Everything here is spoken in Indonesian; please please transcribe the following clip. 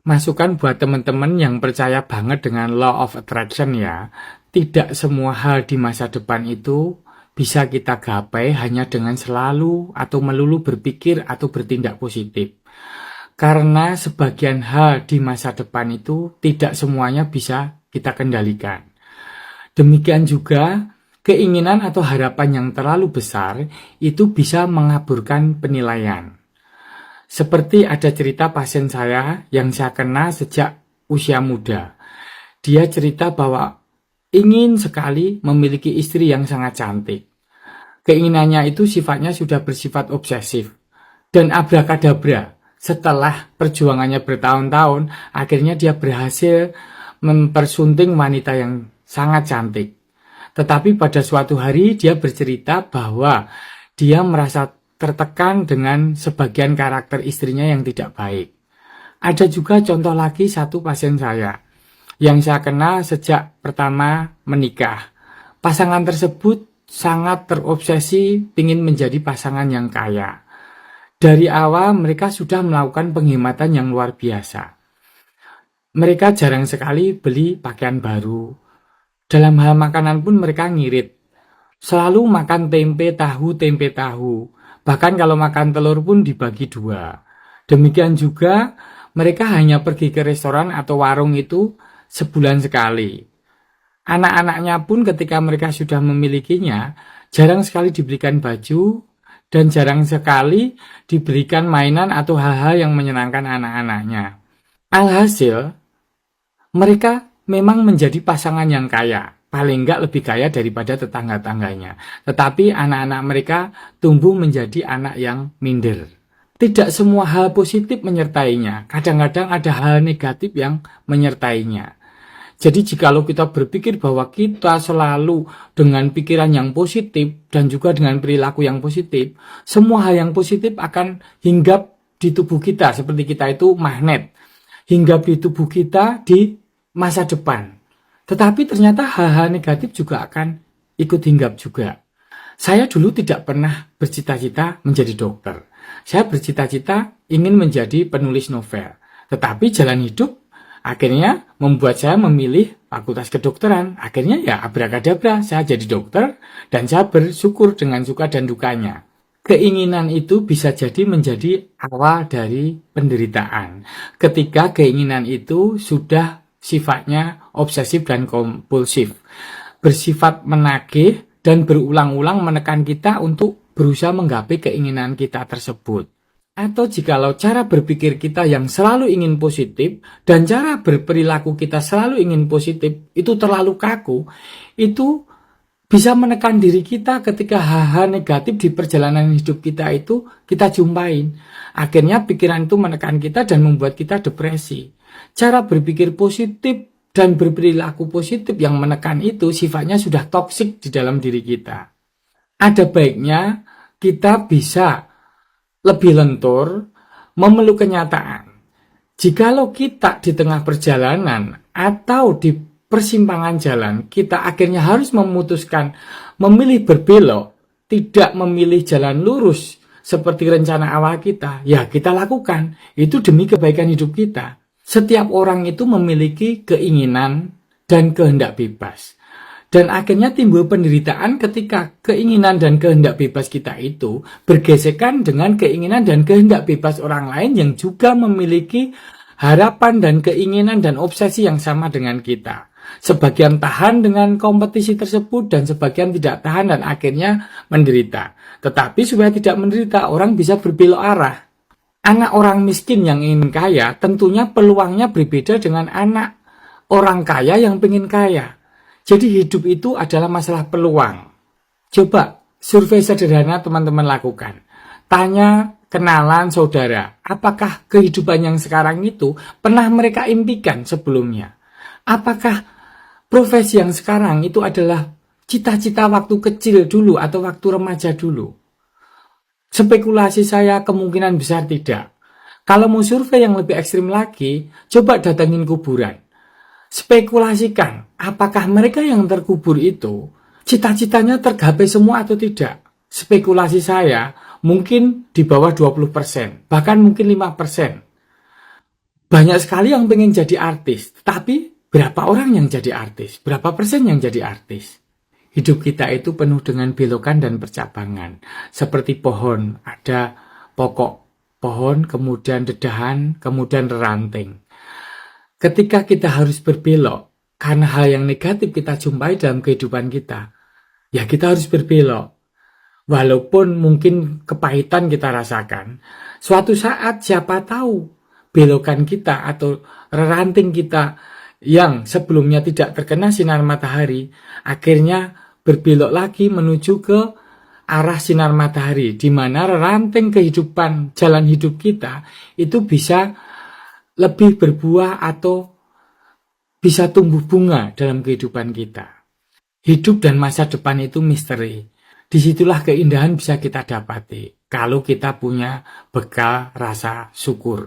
Masukan buat teman-teman yang percaya banget dengan law of attraction ya. Tidak semua hal di masa depan itu bisa kita gapai hanya dengan selalu atau melulu berpikir atau bertindak positif. Karena sebagian hal di masa depan itu tidak semuanya bisa kita kendalikan. Demikian juga keinginan atau harapan yang terlalu besar itu bisa mengaburkan penilaian. Seperti ada cerita pasien saya yang saya kenal sejak usia muda. Dia cerita bahwa ingin sekali memiliki istri yang sangat cantik. Keinginannya itu sifatnya sudah bersifat obsesif. Dan abrakadabra, setelah perjuangannya bertahun-tahun, akhirnya dia berhasil mempersunting wanita yang sangat cantik. Tetapi pada suatu hari dia bercerita bahwa dia merasa tertekan dengan sebagian karakter istrinya yang tidak baik. Ada juga contoh lagi satu pasien saya yang saya kenal sejak pertama menikah. Pasangan tersebut sangat terobsesi ingin menjadi pasangan yang kaya. Dari awal mereka sudah melakukan penghematan yang luar biasa. Mereka jarang sekali beli pakaian baru. Dalam hal makanan pun mereka ngirit. Selalu makan tempe tahu. Bahkan kalau makan telur pun dibagi 2. Demikian juga mereka hanya pergi ke restoran atau warung itu sebulan sekali. Anak-anaknya pun ketika mereka sudah memilikinya, jarang sekali diberikan baju dan jarang sekali diberikan mainan atau hal-hal yang menyenangkan anak-anaknya. Alhasil, mereka memang menjadi pasangan yang kaya. Paling enggak lebih kaya daripada tetangga-tangganya. Tetapi anak-anak mereka tumbuh menjadi anak yang minder. Tidak semua hal positif menyertainya. Kadang-kadang ada hal negatif yang menyertainya. Jadi jikalau kita berpikir bahwa kita selalu dengan pikiran yang positif dan juga dengan perilaku yang positif, semua hal yang positif akan hinggap di tubuh kita. Seperti kita itu magnet. Hinggap di tubuh kita di masa depan. Tetapi ternyata hal-hal negatif juga akan ikut hinggap juga. Saya dulu tidak pernah bercita-cita menjadi dokter. Saya bercita-cita ingin menjadi penulis novel. Tetapi jalan hidup akhirnya membuat saya memilih fakultas kedokteran. Akhirnya ya abrakadabra, saya jadi dokter dan saya bersyukur dengan suka dan dukanya. Keinginan itu bisa jadi menjadi awal dari penderitaan. Ketika keinginan itu sudah sifatnya obsesif dan kompulsif, bersifat menagih dan berulang-ulang menekan kita untuk berusaha menggapai keinginan kita tersebut. Atau jikalau cara berpikir kita yang selalu ingin positif dan cara berperilaku kita selalu ingin positif itu terlalu kaku, itu bisa menekan diri kita ketika hal-hal negatif di perjalanan hidup kita itu kita jumpain. Akhirnya pikiran itu menekan kita dan membuat kita depresi. Cara berpikir positif dan berperilaku positif yang menekan itu sifatnya sudah toksik di dalam diri kita. Ada baiknya kita bisa lebih lentur memeluk kenyataan. Jikalau kita di tengah perjalanan atau di persimpangan jalan, kita akhirnya harus memutuskan memilih berbelok, tidak memilih jalan lurus seperti rencana awal kita, ya kita lakukan. Itu demi kebaikan hidup kita. Setiap orang itu memiliki keinginan dan kehendak bebas. Dan akhirnya timbul penderitaan ketika keinginan dan kehendak bebas kita itu bergesekan dengan keinginan dan kehendak bebas orang lain yang juga memiliki harapan dan keinginan dan obsesi yang sama dengan kita. Sebagian tahan dengan kompetisi tersebut dan sebagian tidak tahan dan akhirnya menderita. Tetapi supaya tidak menderita, orang bisa berbelok arah. Anak orang miskin yang ingin kaya tentunya peluangnya berbeda dengan anak orang kaya yang pengen kaya. Jadi hidup itu adalah masalah peluang. Coba survei sederhana teman-teman lakukan. Tanya kenalan saudara, apakah kehidupan yang sekarang itu pernah mereka impikan sebelumnya? Apakah profesi yang sekarang itu adalah cita-cita waktu kecil dulu atau waktu remaja dulu? Spekulasi saya kemungkinan besar tidak. Kalau mau survei yang lebih ekstrim lagi, coba datangin kuburan. Spekulasikan, apakah mereka yang terkubur itu cita-citanya tergapai semua atau tidak? Spekulasi saya mungkin di bawah 20%, bahkan mungkin 5%. Banyak sekali yang pengen jadi artis, tapi berapa orang yang jadi artis? Berapa persen yang jadi artis? Hidup kita itu penuh dengan belokan dan percabangan. Seperti pohon, ada pokok pohon, kemudian dedahan, kemudian ranting. Ketika kita harus berbelok, karena hal yang negatif kita jumpai dalam kehidupan kita, ya kita harus berbelok. Walaupun mungkin kepahitan kita rasakan, suatu saat siapa tahu belokan kita atau ranting kita yang sebelumnya tidak terkena sinar matahari, akhirnya berbelok lagi menuju ke arah sinar matahari, di mana ranting kehidupan, jalan hidup kita itu bisa lebih berbuah atau bisa tumbuh bunga dalam kehidupan kita. Hidup dan masa depan itu misteri. Disitulah keindahan bisa kita dapati kalau kita punya bekal rasa syukur.